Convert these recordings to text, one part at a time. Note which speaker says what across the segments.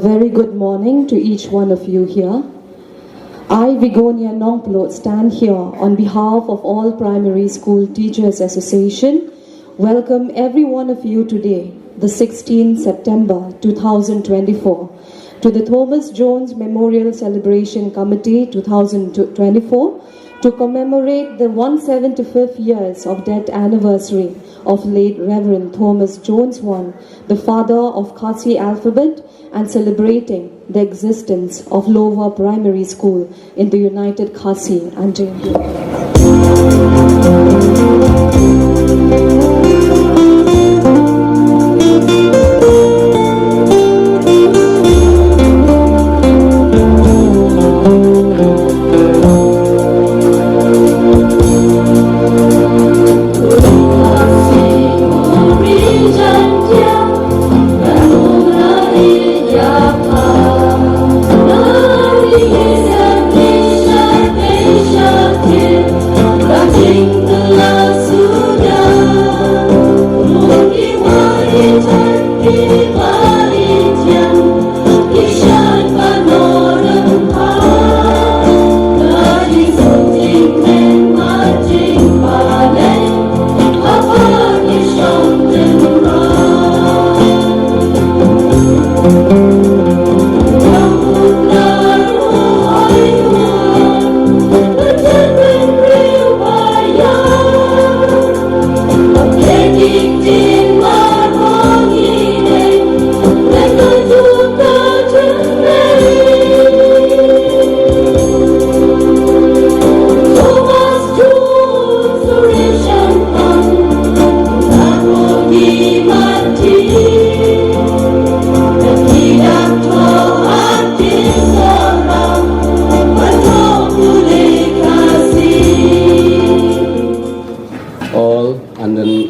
Speaker 1: very good morning to each one of you here. I, Vigonia Nongplot, stand here on behalf of all Primary School Teachers Association. Welcome every one of you today, the 16th September 2024, to the Thomas Jones Memorial Celebration Committee 2024 to commemorate the 175th years of death anniversary of late Reverend Thomas Jones I, the father of Khasi alphabet, and celebrating the existence of Lower Primary School in the United Khasi and Jingyu.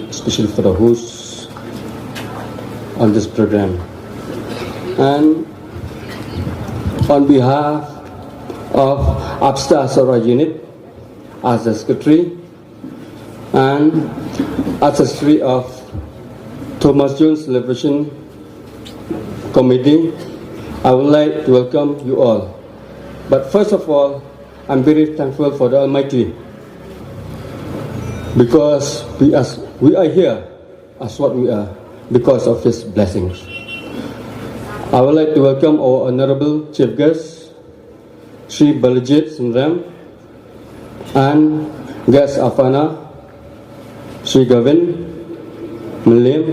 Speaker 2: Especially for the hosts on this program. And on behalf of APSTA Sora Unit as the Secretary and as the Secretary of Thomas Jones Celebration Committee, I would like to welcome you all. But first of all, I'm very thankful for the Almighty because we are here as what we are because of His blessings. I would like to welcome our Honorable Chief Guest, Sri Balajit Sundaram, and Guest Afana, Sri Gavin Malim,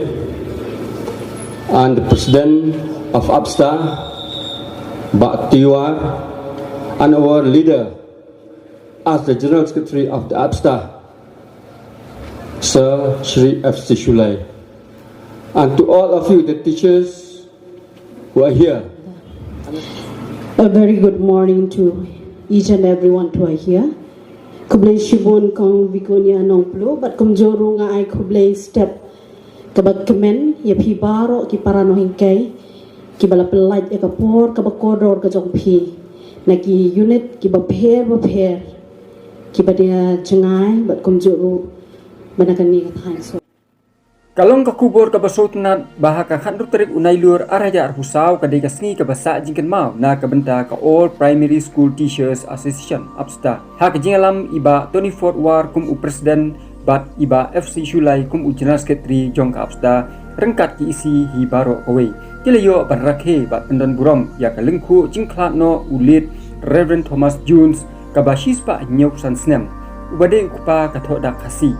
Speaker 2: and the President of APSTA, Bak Tiwar, and our leader as the General Secretary of the APSTA, Sir Shri F.C. Shulai, and to all of you, the teachers who are here.
Speaker 3: A very good morning to each and everyone who are here. Kublai shibon kong Vigonia Nongplo, but kum joro nga ay kublai step kabag kemen ya pi baro ki parano hingkay ki bala pelaj ya kapor kabag kodor ka jong pi na ki unit ki bapher ki badia jengay but kum joro
Speaker 4: Kalong kakubor kabasot na bahaka khanduk terik unay lur araja arhusaw kadai kasngi kabasa jingkan mau na kabenta ka All Primary School Teachers Association APSTA hak jingalam iba 24 war kum u presiden bat iba FC Shulai kum u general secretary jong ka APSTA rengkat ki isi hi baro kawai tilayo ban rakhe bat pendan buram ya kalengku jingklat no ulit Reverend Thomas Jones kabashispa nyok san snem ubade ukupa kathoda khasi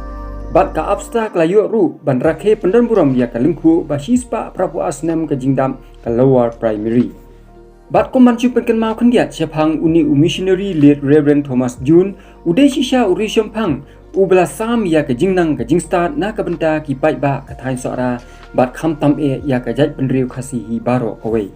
Speaker 4: Bat ka APSTA kelayu ru ban rakhe pendan buram ya kalengku bashispa prapu asnam ka jingdam ka Lower Primary. Bat ko manchu penken mau khandiat siapang uni missionary late Reverend Thomas Jones ude shisha uri siampang ubla sam ya ka jingnang ka jingstart na ka benta ki pai ba ka thain sora bat kham tam e ya ka jaj penriu khasi hi baro kawai.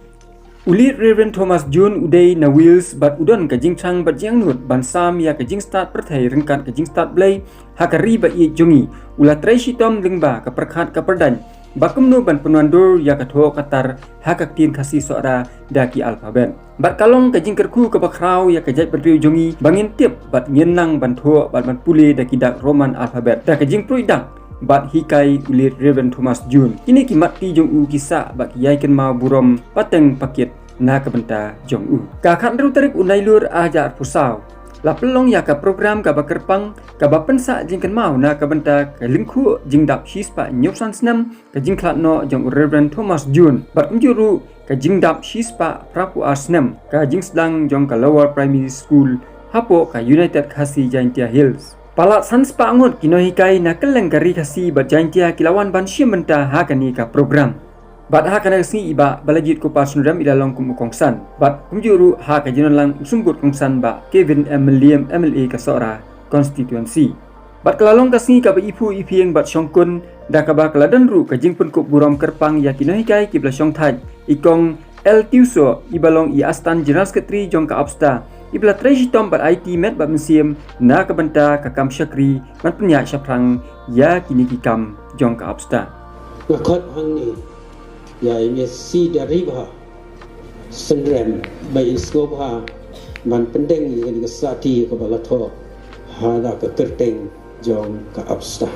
Speaker 4: Ulit Reverend Thomas Jones uday na wheels bat udon ka jingchang bat jang nut ban sam ya ka jingstart perthai rengkat ka jingstart blai hakari ba i jongi ula trai shitom lingba ka perkhat ka perdan bakumno ban penwandur ya ka tho katar hakak tin khasi sora daki alphabet bat kalong ka jingkerku ka bakrau ya ka jai berriu jongi bangin tip bat nyenang ban tho bat ban pule daki dak roman alphabet da ka jingprui dak bat hikai ulit Reverend Thomas Jones ini kimat ti jong u kisa bat yai ken mau burom pateng paket na kebenta jong u. Ka khan ru tarik unai lur ajar pusau. La pelong ya ka program ka bakerpang ka bapensa jingkan mau na kebenta ka lingku jingdap hispa nyopsan senam ka jingklat no jong Reverend Thomas Jun. Bat menjuru ka jingdap hispa prapu asnem ka jingsedang jong ka lower primary school hapo ka United Khasi Jaintia Hills. Palat sans pa angot kinohikai na keleng kari khasi bat Jaintia kilawan ban syementa hakani ka program. Bat ha kana sni iba balajit ko pasundram ila long kum kongsan. Bat kumjuru ha ka jinon lang sumbut kongsan ba Kevin M. Liam MLA ka Sora constituency. Bat kelalong kasni ka ba ipu ipieng bat syongkun da ka ba keladan ru ka jingpun ko buram kerpang ya kinohikai kibla syong thaj ikong El Tiuso ibalong i astan general secretary jong ka apsta ibla treji tom bat IT met bat museum na ka benta ka kam syakri man penya syaprang ya kini kikam jong ka apsta.
Speaker 5: Ngakot hang ni ya ini si dari bah sendrem by iskop ha man pendeng yang kesati ke balatho hada ke kerteng jong ke absta.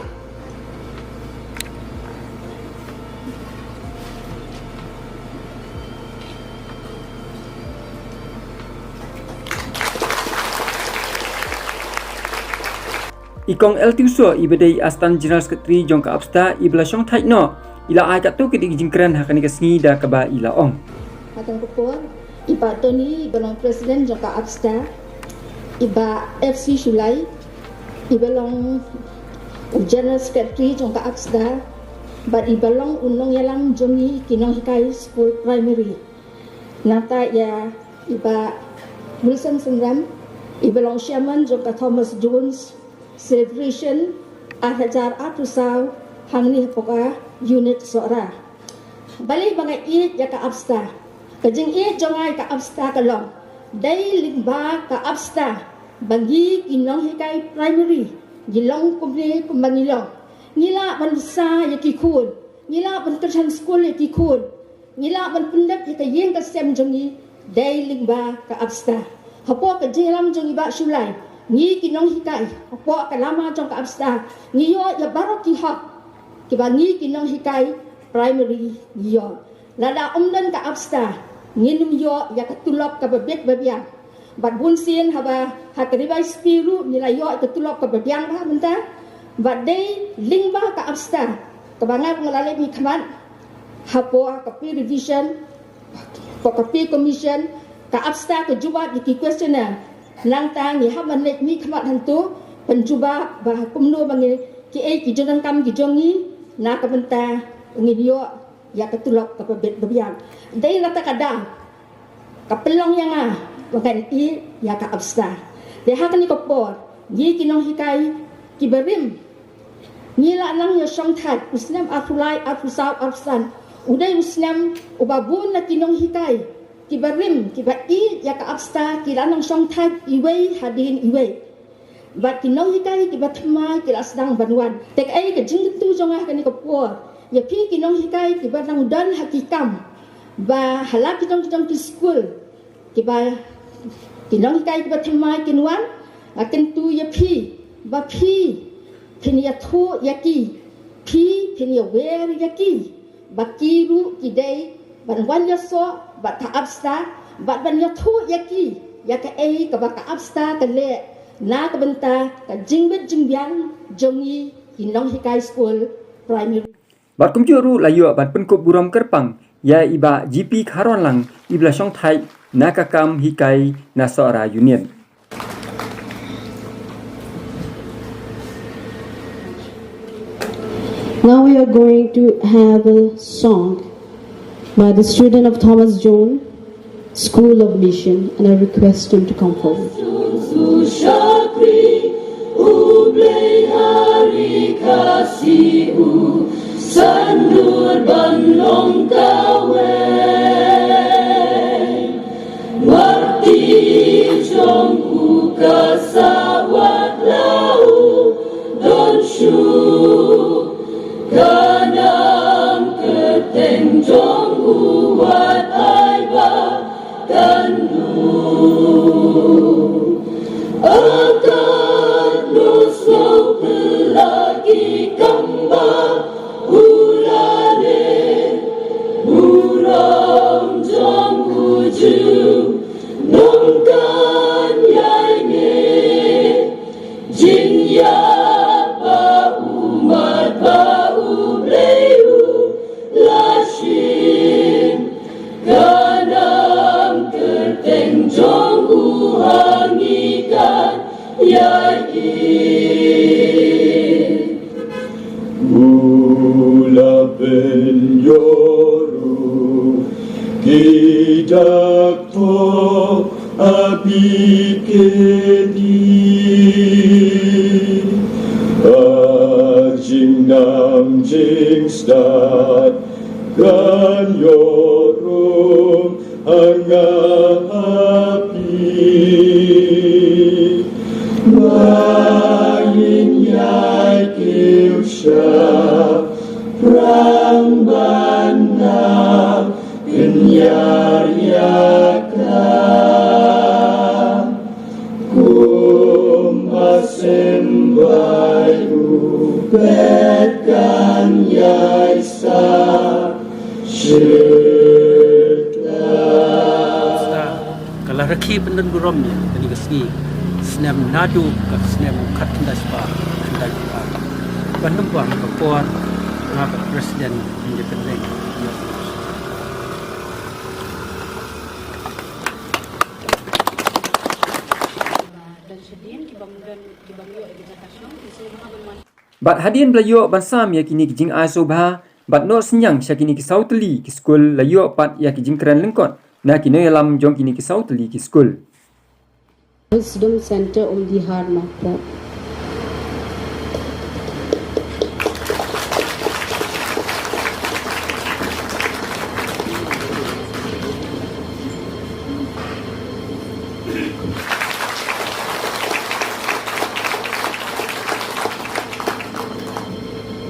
Speaker 4: Ikong El Tiuso ibadai astan general secretary jong ka apsta ibla syong thaj no ila ai katu ke dijingkran hakani kasni da ka ba ila ong.
Speaker 6: Matang kupon iba Tony balong presiden jong ka apsta iba FC Shulai iba long general secretary jong ka apsta but iba long unong yalang jongi kinong hikai school primary nata ya iba Wilson Sundram iba long chairman jong ka Thomas Jones celebration ahajar atusau hangni poka unit Sora. Balik bangai i ya ka absta. Kajing i jongai ka absta kalong. Dai lingba ka absta. Bangi kinong hikai primary. Gilong kumni kumbangilong. Ngila bansa ya kikun. Ngila ban kerjan school ya kikun. Ngila ban pendak ya kayeng ka sem jongi. Dai lingba ka absta. Hapo ka jelam jongi ba Shulai. Ngi kinong hikai. Hapo ka lama jong ka absta. Ngiyo ya baro kihak. Kibangi kinong hikai primary yo lada umdan ka absta nginum yo ya katulop ka bebek bebiang bat bunsin haba hakribai spiru nilai yo katulop ka bebiang ba benta bat dei lingba ka absta kabanga pengalale mi khaman hapo ka pi revision ka pi commission ka absta ka juba di questionnaire nang tang ni haban nek mi khamat hantu penjuba ba kumno bangi ki ai ki jonang kam ki jongi na kabenta ngidio ya ketulok ka pabet babiang dai rata kadang kapelong yang wakan i ya ka absta de hakani ko por gi kinong hikai kibarim ngila lang yo syong that usnam afulai afusau afsan udai usnam ubabun na kinong hikai kibarim kiba i ya ka absta kilanong syong that iwei hadin iwei bat kinong hikai kibat ma kila sedang banuan tek ai ke jing tu jonga kani ko por ya pi kinong hikai kibat nang dan hakikam ba halak kitong kitong ki school kiba kinong hikai kibat ma kinwan akan tu ya pi ba pi pinia thu yaki pi pinia wer yaki bakiru kidai banwan ya so bat ta absta bat ban ya thu yaki ya ka ai ka ba ka absta ka le na kabenta ka jingbet jingbiang jongi kinong hikai school primary
Speaker 4: Bat kumjuru layu bat penkop buram kerpang ya iba GP kharon lang ibla syong thai na kakam hikai na Sora union.
Speaker 3: Now we are going to have a song by the student of Thomas Jones School of Mission, and I request him to come forward.
Speaker 7: Ublei hari kasih sandur banlong kawe marti jong kasawat lau don shu kanam keteng jong uwat aiba kandu akan nusau pelagi kamba ulane burang jong siapa umat bau Bleu Lashin Ganam kerteng jong uhangikan Yai
Speaker 8: Ula ben yoru Kidak to abikedi Ajing nam jing stat Gan yoru angapi Mayin yai kiu sha Prang banda Kenyar yaka Kumasembai upetkan yai sa
Speaker 9: Kalau rakhi benden burom ya, tadi kesini, senam nadu ke senam kat kendas pa, bandung buang ke kuat, ngapa presiden independen.
Speaker 4: Bat hadian belayo bansam ya kini kijing asobha, bat no senyang sya kini kisau teli ki skul layo pat ya kijing keren lengkot. Na kini yalam jong kini kisau teli ki skul.
Speaker 3: Wisdom Center Dihar Mahprat.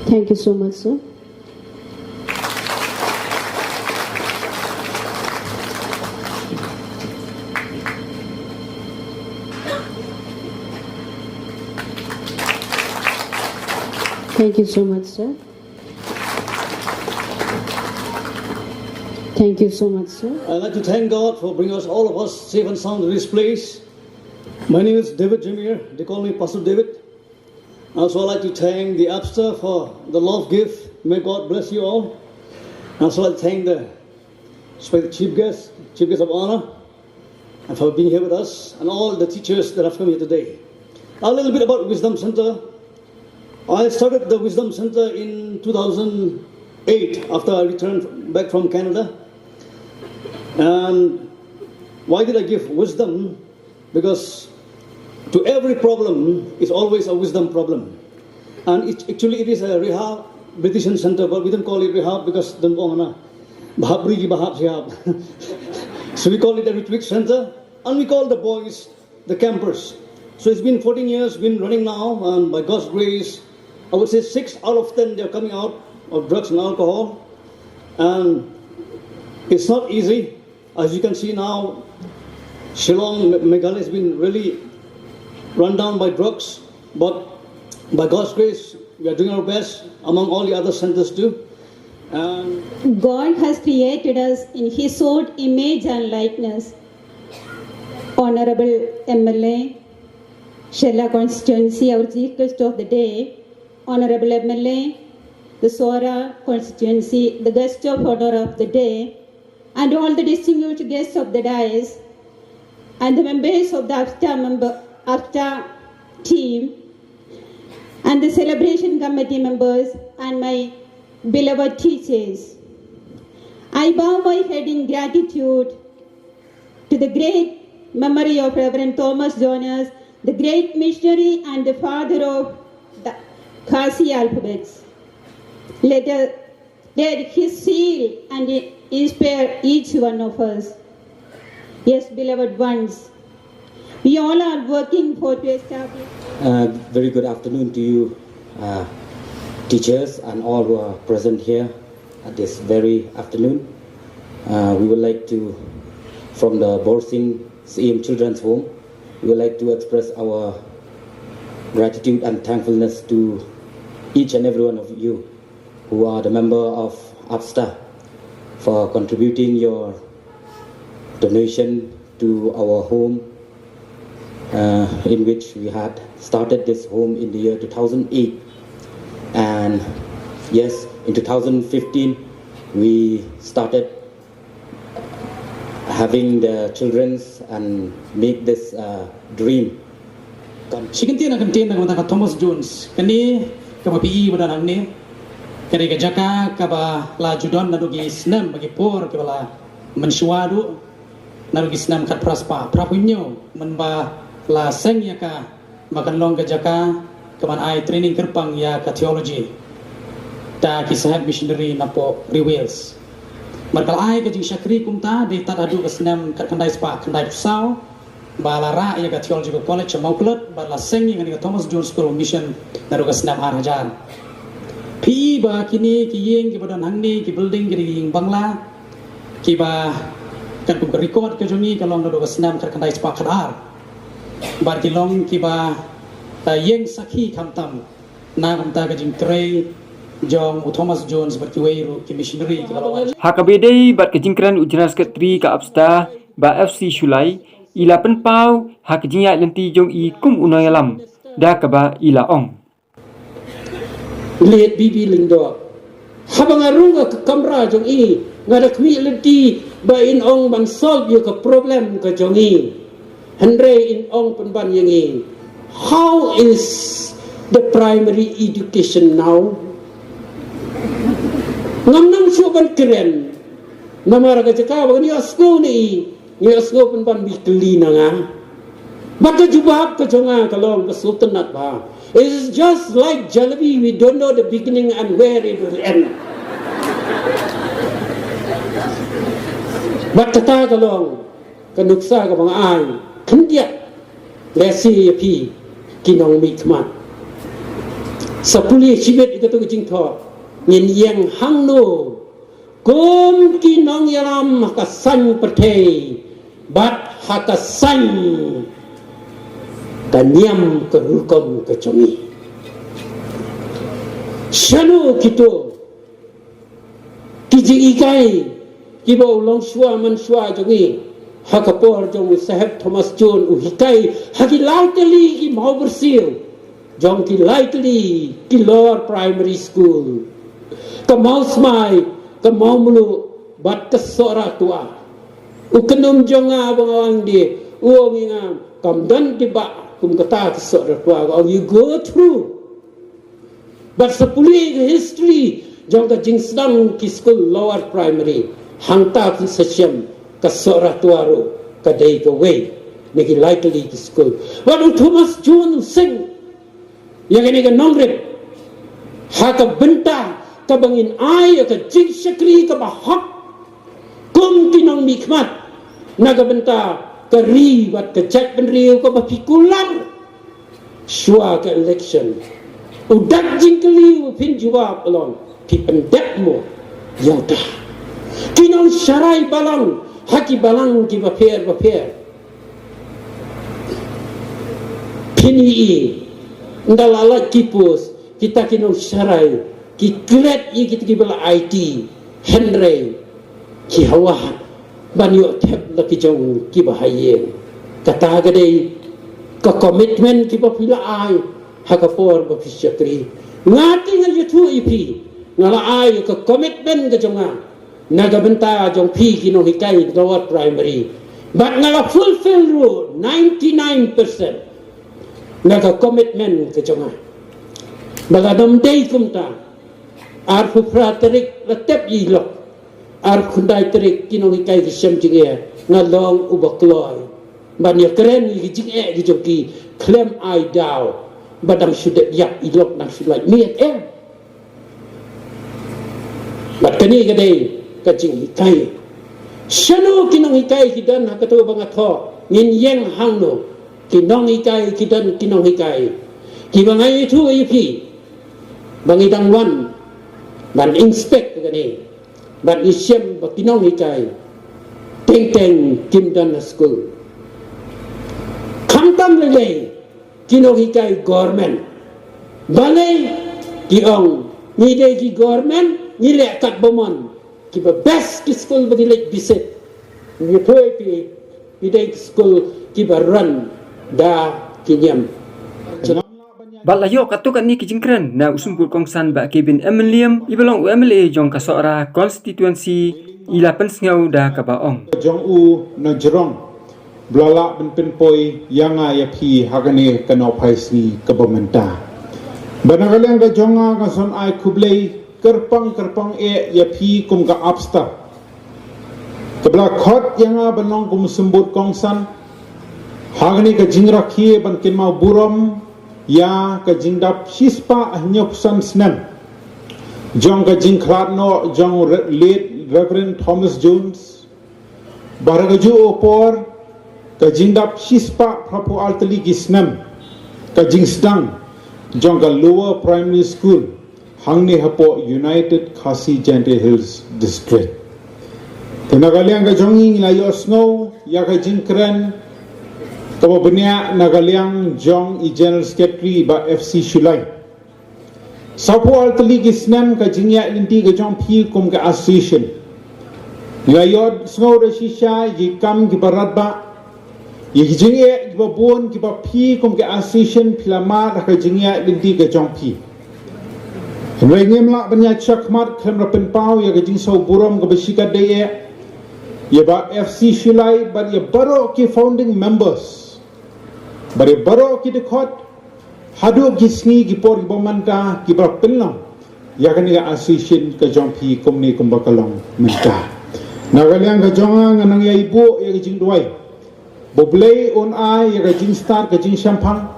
Speaker 3: Thank you so much, sir. Thank you so much, sir. Thank you so much, sir.
Speaker 10: I'd like to thank God for bringing us, all of us, safe and sound to this place. My name is David Jamier. They call me Pastor David. I also like to thank the Abster for the love gift. May God bless you all. I also like to thank the chief guest of honor, and for being here with us, and all the teachers that have come here today. A little bit about Wisdom Center. I started the Wisdom Center in 2008 after I returned back from Canada. And why did I give wisdom? Because to every problem is always a wisdom problem. And actually it is a rehabilitation center, but we don't call it rehab because so we call it a retreat center, and we call the boys the campers. So it's been 14 years, been running now, and by God's grace, I would say 6 out of 10 they're coming out of drugs and alcohol. And it's not easy. As you can see now, Shillong, Meghalaya has been really run down by drugs, but by God's grace, we are doing our best among all the other centers too. And
Speaker 11: God has created us in His own image and likeness. Honorable MLA, Shella constituency, our chief guest of the day, Honorable MLA, the Sora constituency, the guest of honor of the day, and all the distinguished guests of the dais, and the members of the AFTA team, and the celebration committee members, and my beloved teachers. I bow my head in gratitude to the great memory of Reverend Thomas Jonas, the great missionary and the father of the Khasi alphabets. Let his seal and inspire each one of us. Yes, beloved ones, we all are working to establish.
Speaker 12: Very good afternoon to you, teachers and all who are present here at this very afternoon. We would like to, from the Borsing CM Children's Home, we would like to express our gratitude and thankfulness to each and every one of you who are the member of APSTA for contributing your donation to our home in which we had started this home in the year 2008, and yes, in 2015 we started having the children's and make this dream come.
Speaker 13: Sikintina kantina ka Thomas Jones kani ka PE badan ni kani ka jaka ka ba la judon na dugi snam bagi por ka bala mensuadu na dugi snam kat praspa prapunyo men ba la seng ya ka makan long ka jaka ka ban ai training kerpang ya ka theology ta kisah missionary na po reveals markal ai ka jing syakri kumta di tat adu ka snam kat kandai spa kandai pusau balara ya ka theological college mau klat bala seng yang ka Thomas Jones School of Mission na duga snam arajan PE ba kini ki yeng ki badan hangni ki building ki yeng bangla ki ba kan ku record ke jongi ka long na duga snam kat kandai spa khadar bar ki long ki ba yeng sakhi khamtam na kamta ka jing trei jong Thomas Jones berkiwairu ki missionary ki bala
Speaker 4: Hakabedei bat kejingkran ujenas ke tri ka absta ba FC Shulai ila penpau hakjinya lenti jong I kum unayalam da ka ba ila ong
Speaker 5: Lihat bibi lindo habangarunga ke kamera jong I ngada kwi lenti ba in ong ban solve you ke problem ke jong I Henry in ong penban yang I how is the primary education now ngamnam suban keren namara ka jaka ba ni asko ni asko penban bi kelina nga baka jubab ka jonga kalong ka sultanat ba it is just like jalebi we don't know the beginning and where it will end baka ta kalong kanuksa ka bang ai kandia lesi pi kinong mi kmat sapuli chibet ikato jing tho nhìn yang hang no kum ki nong yalam hakasan pertei bat hakasan kanyam kerukom kecomi shanu kito kiji ikai kibo long shua man shua jongi hakapor jong sahab Thomas Jones uhikai hagi lightly ki mau bersil jong ki lightly ki lower primary school ka mau smai ka mau mulu bat ka sora tua ukenum jonga bangawang di uonginga kam dan tiba kum kata ka sora tua you go through but sepuli history jong ka jingsdang ki school lower primary hangta ki session ka sora tua ro ka dei ka way neki likely ki school but Thomas Jones sing yang ini ka nongrep haka benta ka bangin ay ka jing syakri ka bahak kum kinong mikmat nagabenta ka riwat ka jak benriw ka bapikulang syua ka election udak jing kaliw pin jawab along pi pendek mo yaudah kinong syarai balang haki balang ki baper pini I ndalala kipus kita kinong syarai ki klet I kita kibala IT Henry ki hawa banyo tep la ki jong ki bahaye kata gade ka commitment ki ba pila ai hakapor ba fisyakri ngati nga yutu ipi ngala ai ka commitment ka jonga naga benta jong pi ki no hikai lower primary but ngala fulfill ro 99% naga commitment ka jonga baga dam dei kumta ar fufra terik letep ilok ar khundai terik kinong kai kisam jinge ngalong ubakloy ban ya keren gi jinge gi joki klem ai daw badang sudet yak ilok nang sulai miet bat kani gade ka jing kai shanu kinong kai kidan hakato bangatho ngin yeng hangno kinong kai kidan kinong kai ki bangai thu ipi bangidang wan ban inspect gani ban isyam bakinong hikai teng kim dan school kamtam lele kinong hikai government balai kiong ni de ki government ni le kat bomon ki ba best ki school bagi lek biset ni thoi pi de school ki ba run da kinyam
Speaker 4: Balayo katukan ni kijingkran na usumpul kongsan ba Kevin Emilium ibalong UMLA jong kasora constituency ilapan sngau da kabaong.
Speaker 14: Jong u na jerong blala ben penpoi yanga ya pi hagane kanopai sni kabamenta. Banagalang ga jonga ga son ai kublei kerpang ya pi kum ga absta. Kabla khot yanga banong kum sembut kongsan hagane ka jingra khie ban kinmau burom ya ka jingdap sispa nyopsan snem jong ka jingkhlat no jong late Reverend Thomas Jones baragaju opor ka jingdap sispa prapu altali gisnem ka jingstang jong ka lower primary school hangni hapo United Khasi Gentry Hills district tenagaliang ka jongi layo snow ya ka jingkren Kababanya nagaliang Jong General Secretary ba FC Shulai. Sapo altali gisnem ka jingya inti ka Jong P kum ka association. Ngayod snow da shisha yikam ki baradba. Yikjingye ki babon ki ba P kum ka association pilama ka jingya inti ka Jong P. Hemrai ngemla banya chakmat kemra penpau ya ka jing sau buram ka bashika deye. Ya ba FC Shulai ba ya baro ki founding members. Bari baro ki dekot hadu gisni ki por ki bomanta ki bra penlam ya kan ga association ka jompi komni kumbakalong menta nagaliang ka jonga nganang ya ibu ya jing duai boblei on ai ya jing star ka jing champang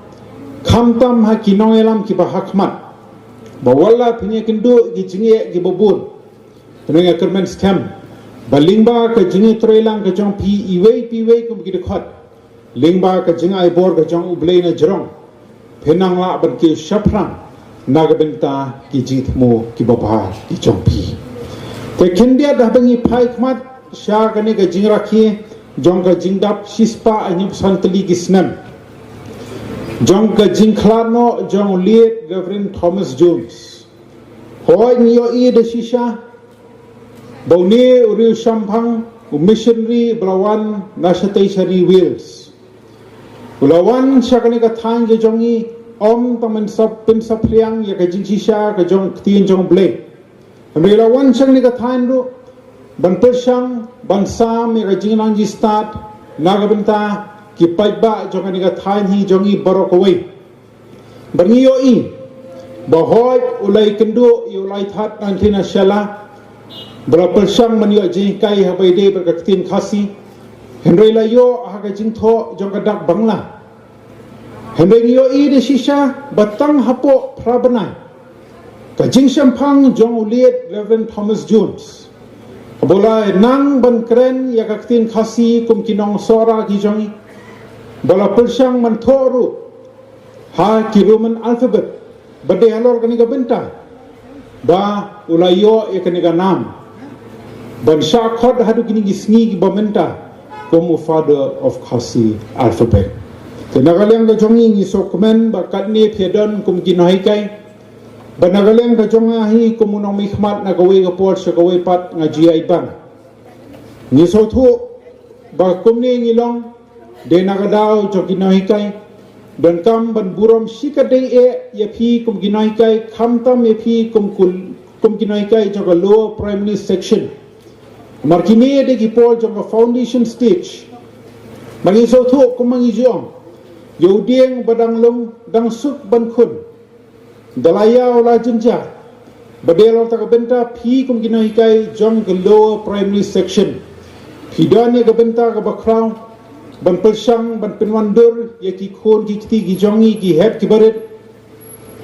Speaker 14: khamtam ha kinong elam ki ba hakmat bawalla pinya kindu ki jinge ki bobun penenga kermen scam balingba ka jinge trelang ka jompi iwei piwei kum ki dekot lingba ka jingai bor ka jong ublei na jerong penang la ban ki shaprang nagabenta ki jitmo ki baba ki jongpi te kindia dah bangi pai kmat sha ka ni ka jingrakhi jong ka jingdap sispa anyup santali ki snam jong ka jingkhlano jong late Reverend Thomas Jones hoi niyo I de shisha bauni uri shampang missionary blawan nashatai shari wheels Ulawan syakani ka thang ke jongi om taman sab pin sapriang ya ka jingsisha ka jong tin jong blade amelawan syakani ka thang ru ban persang ban sam ya ka jingnang ji start nagabenta ki paiba jongani ka thang hi jongi barokawai bangiyo I bahoy ulai kendo ulai that nantina shala bala persang manyo ji kai habai de berkatin khasi Henry layo ha ka jingtho jong ka dak bangla Henry yo I de shisha batang hapo prabanai ka jing champang jong uliet Reverend Thomas Jones bola nang ban kren ya ka tin khasi kum kinong sora ki jongi bola persang man thoru ha ki Roman alphabet bade halor kani ka benta ba ulayo e kani ka nam ban sha khod hadu kini gisngi ki bamenta como father of Khasi alphabet. Tenagaliang ka jongi ni sokmen bakat ni piadon kum ginahi kai. Banagaliang ka jonga hi kumunong mikmat na gawai ka por sa gawai pat nga GI ban. Ni sotu ba kumni ngilong de nagadaw jo ginahi kai. Dan kam ban burom sikadei ya pi kum ginahi kai khamtam ya pi kum ginahi kai jo lower primary section. Markini de ki pol jong foundation stage mangi so thu kum mangi jong yodieng badang long dang suk ban khun dalaya ola jinja badel ta ka benta phi kum ginai kai jong lower primary section pidane ka benta ka bakrang ban persang ban penwandur ye ki khon ki ti ki jongi ki head ki baret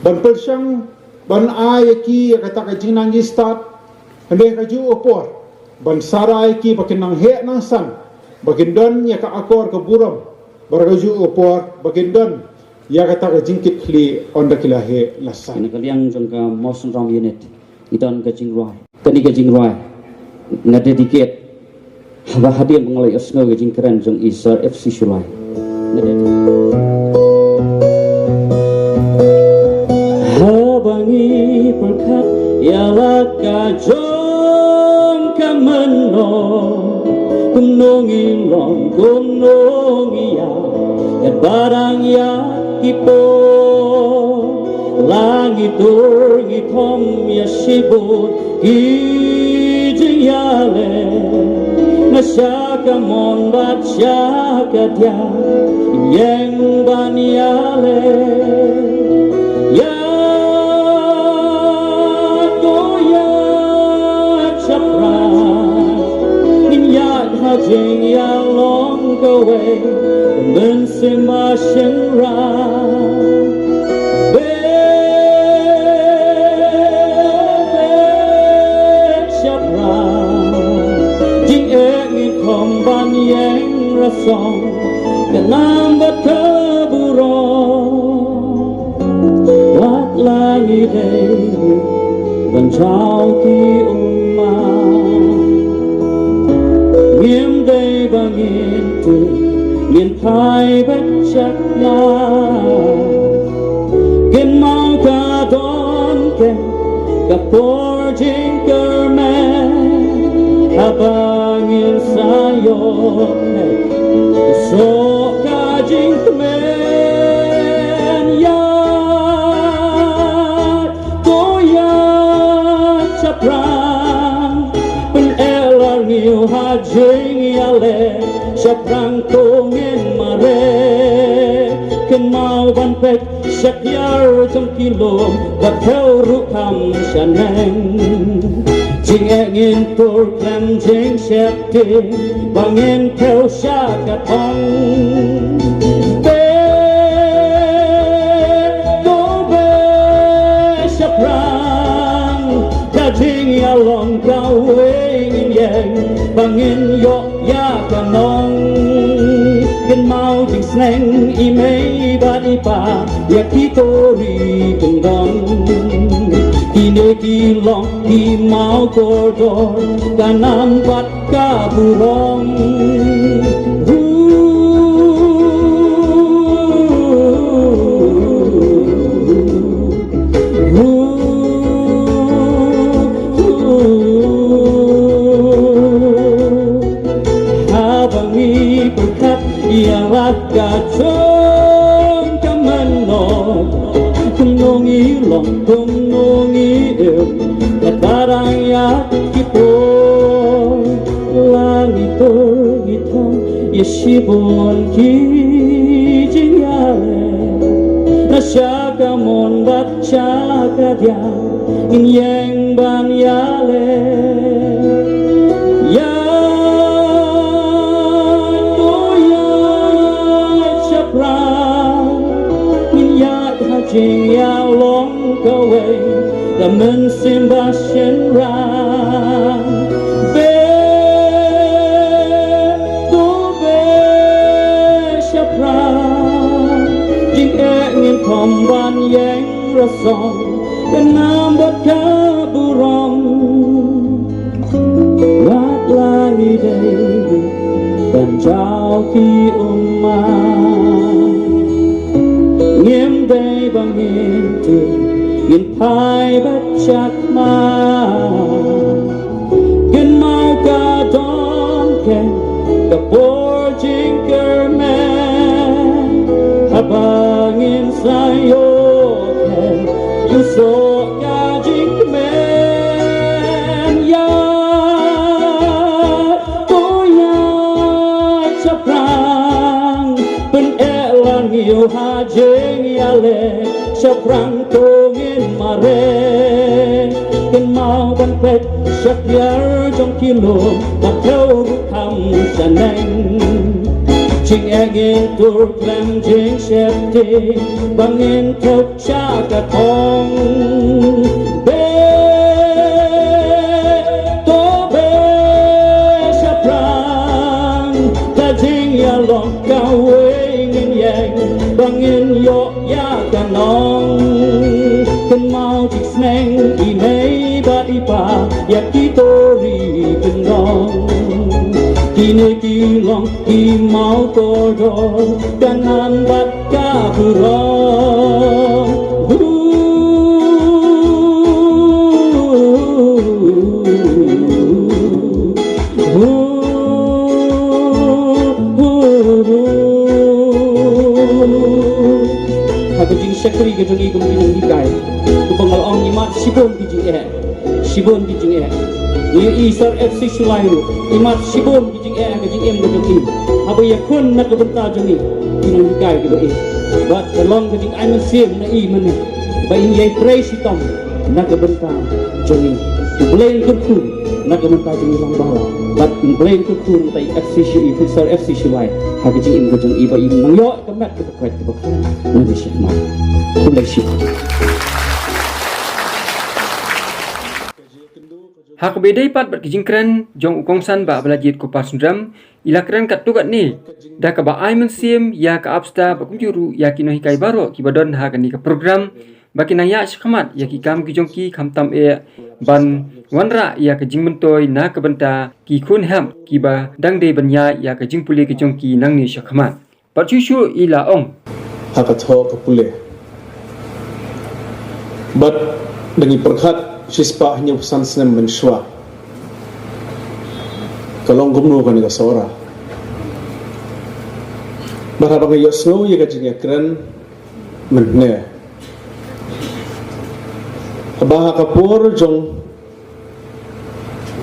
Speaker 14: ban persang ban a ye ki ka ta ka jinang ji start ande ka ju opor ban sarai ki bakinang he nang san bakindon ya ka akor ka buram baraju opor bakindon ya ka ta ka jingkit khli on da kila he lasan
Speaker 12: kaliang jong ka motion round unit iton ka jingroi kani ka jingroi na dedicate ba hadiam pengalai osno ka jingkran jong isar FC Shulai habangi perkat ya ka Mano kumnongi long kumnongi ya barang ya ipo
Speaker 7: dur gi thom ya shibut gi jing ya le na sha ka mon ba cha ka dia yang ban ya le ya go ya chapra nin ya ha jing ya long go way men se ma shen ra song the number taburo wat langi day ban chao ki umma nghiêm day bangin tu miền thái bất chắc na ken mau ka don ken ka por jing kermen abangin sayo so ka jing men ya to ya chaprang pen elar ngiu ha jing ya le chaprang to ngin mare ken mau ban pek sak yar trong kilom và theo ru tham shaneng jing ngin tur klam jing shep ting bangin theo sha ka thong be go be shaprang ka jing ya long ka wing yang bangin yo ya ka nong ken mau jing sneng i mei ba di pa ya ki tori tung dong kine ki long ki mau kordor kanam pat ka burong habangi berkat yang rakat song kamenok kumnongi long kumnongi et barang ya kipon langit terhitam yeshibon ki jingyale nasyaka mon baca kadya in yang ban yale ya to ya chapra in ya jing ya long away the men simba shen ra be to be shapra jing e ngin thom ban yang ra song the nam bat ka burom wat langi day ban chao ki umma nghiêm day bangin tu in phai bất chắc ma ken mau ka don ken ka por jing kermen habangin sayo ken you so ka jing men ya to ya chaprang pen elan hiu ha jing ya le chaprang to ngin mare ken mau ban pet sak yar trong kilo và theo tham chaneng ching egin tur klam jing shep ti bangin theo cha ka thong be to be chaprang ka jing ya long ka wing yang bangin yo ya ka nong ken mau jik sneng i mei ba di pa ya ki tori ken nong kine ki long ki mau kordo kanan bat ka burong Habis ini sekali kita lagi kembali hikai tu pengal ong imat sibon kijing ni isar FC Sulayu imat sibon kijing em gajing habu yakun nak benta jongi inang hikai gitu but long kijing ai sim na mana ba in yai pray sitom nak benta jongi blame kurku nak benta jongi lang bawa but in blame kurku tai FC Sulayu habu kijing gajing ba in mangyo kamat kepekwet nanti syikmat kulai syik
Speaker 4: Hak bedai pat bat kijingkran jong ukongsan ba belajit ko pasundram ilakran kat tugat ni da ka ba aiman sim ya ka absta ba kumjuru ya kino hikai baro ki badon ha kan ni ka program ba kinang ya shkamat ya ki kam ki jongki khamtam ban wanra ya ka jingmentoy na ka banta ki khun ham ki ba dang de banya ya ka jingpuli ki jongki nang ni shkamat ba chushu ila ong
Speaker 14: haka tho ka pule but dengan perkhat sispa hanya pesan senam mensyua kalau gumnu kan ga sora barabang yosno ye gajinya keren menne abah kapur jong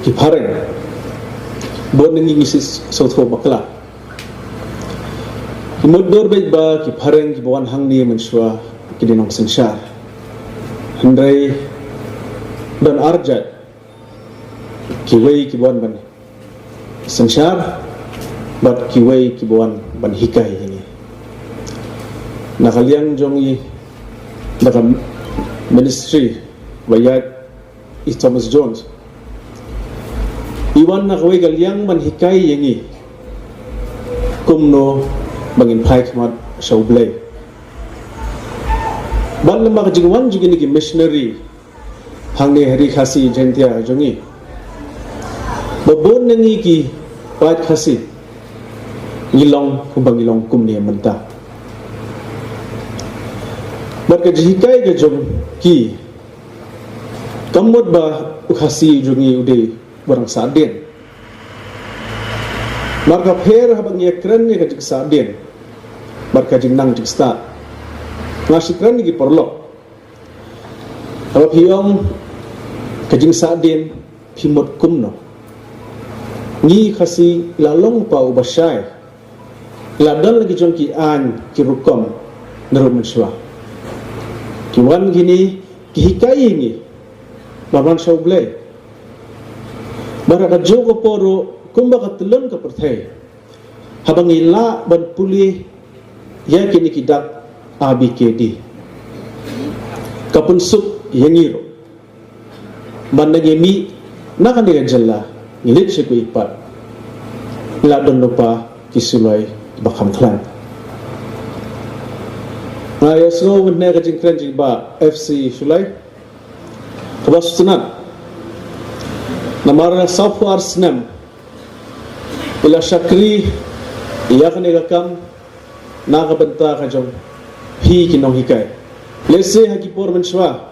Speaker 14: kipareng bon nengi sis sotho bakla kimodor baik ba kipareng kibawan hangni mensyua kidinong sensyar handai dan arjat kiwei kibuan ban sensyar bat kiwei kibuan ban hikai ini nakaliang jongi dalam ministry bayat Thomas Jones iwan nakawai kaliang ban hikai ini kumno bangin pai kmat shaublay ban lemah jingwan juga ni missionary hangni hari khasi jentia jongi babon nengi ki pat khasi ngilong kubangilong kumni menta barka jikai ga jong ki kamot ba khasi jongi ude barang saden marka pher habang yekran ye ga saden barka jingnang jiksta ngasikran ni ki perlo kalau piong kajing saden pimot kumno ni khasi lalong pa ubasai ladon lagi jongki an kirukom nerum menswa kiwan gini kihikai ni baban shauble baraka jogo poro kumba katelon ka perthai habang ila ban puli ya kini kidak ABKD kapun suk yengiro bandagemi nakan dia jalla ngilit siku ipat la don lupa kisulai bakam klan ngaya so wenne ka jingkran ba FC sulai kabas sunat namara software snam ila syakri iya kan ikam naga benta ka jong hi kinong hikai lese hakipor menswa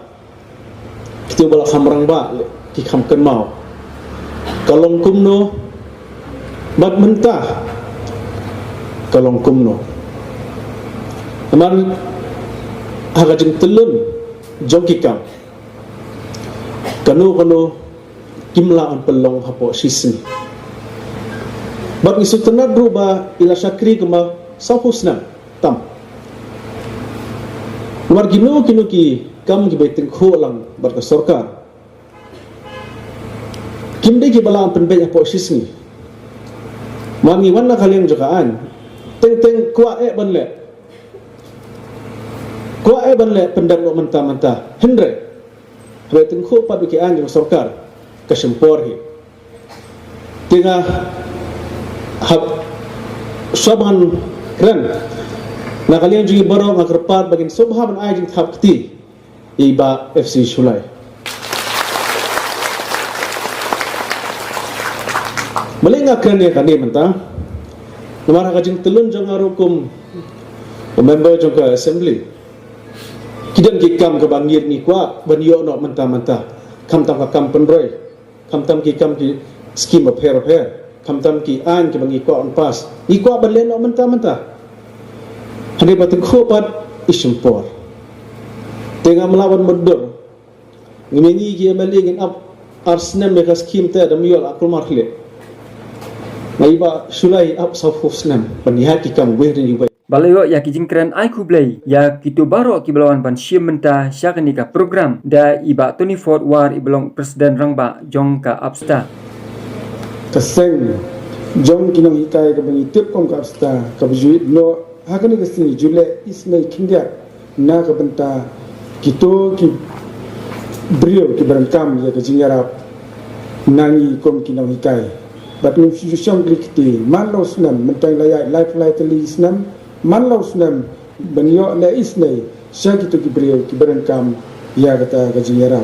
Speaker 14: kita bala khamrang ba ki khamkan mau kalong kumno bat mentah kalong kumno aman haga jeng telun jongki kam kanu kimla an pelong hapo sisni bat isu tenadru ba ila syakri kema safusna tam luar gino ki kam ki baiting kho lang barka sarkar kimde ki bala penbe apo sisni mami wanna kalian jagaan teng kwa banle pendam mentah hendre baiting kho pa ki an sarkar kasempor hi tengah hab saban kran na kalian juga baru ngakerpat bagin subha ban ai jing thap kti iba FC Sulai melenga kran ya kani menta namara ka jing telun jong arukum member jong ka assembly kidan ki kam ka bangir ni kwa ban yo no menta kam tam ka kam penroi kam tam ki scheme of hair kam tam ki an ki bangi kwa on pas ni kwa ban len no menta Hande batang khopat isimpor
Speaker 10: Tengah melawan mundur. Ngemengi dia melingin up Arsenal mereka skim te ada miol akul marhle. Naiba sulai up Southampton penihati kam gue rin ibai.
Speaker 4: Balayo ya kijingkran ai kublai ya kitu baro kibelawan ban siementa syakanika program da iba 24 war ibelong presiden rangba jong ka absta.
Speaker 10: Kaseng jong kinong hikai ka bangitip kom ka absta ka bujuit no hakani kasini jule isnai kindia na ka benta kito ki brio ki berangkam ya ka jingarap nangi kom kinong hikai. Bat nim syusyong klikti manlo snam mentai layai life teli snam manlau senam benyo le isnai syaki tu kibriyo kiberangkam ya kata kajingera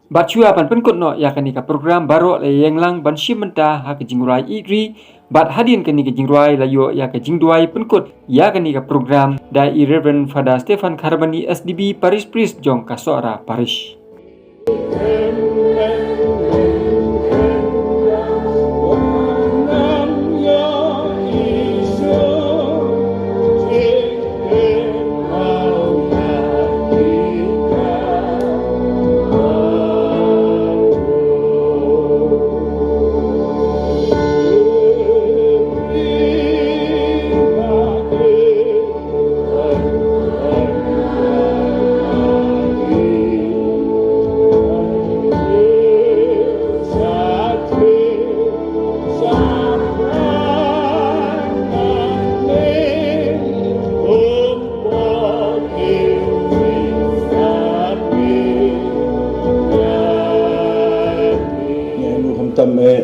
Speaker 4: Bachua pan penkut no ya kanika program baro le yenglang ban simenta ha kajingrai igri bat hadin kanika jingrai layo ya kajingduai penkut ya kanika program da Reverend Father Stefan Karbani SDB Paris Priest jong kasora Paris.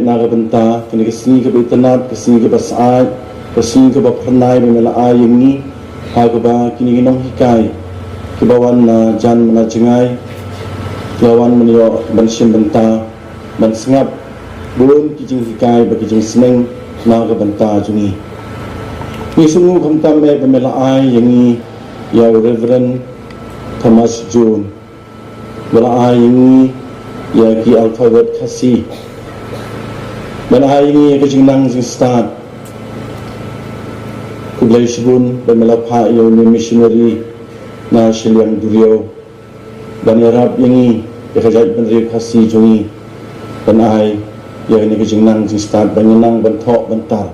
Speaker 15: naga benta kini kesini ke internet kesini ke basai kesini ke bapernai memela ayang ni haga kini ginong hikai kebawan jan mana jengai kebawan menio bansim benta ban sengap belum kijing hikai bagi kijing seneng naga benta jungi ni sungguh kamtam memela ayang ni ya Reverend Thomas John bela ayang ni ya ki alfabet kasih dan hari ini aku jenang sing start kublai sibun dan melapa yang missionary na siliang duriau dan Arab yang ini kerajaan penerima kasih jungi dan ai yang ini aku jenang sing start banyenang bentok bentar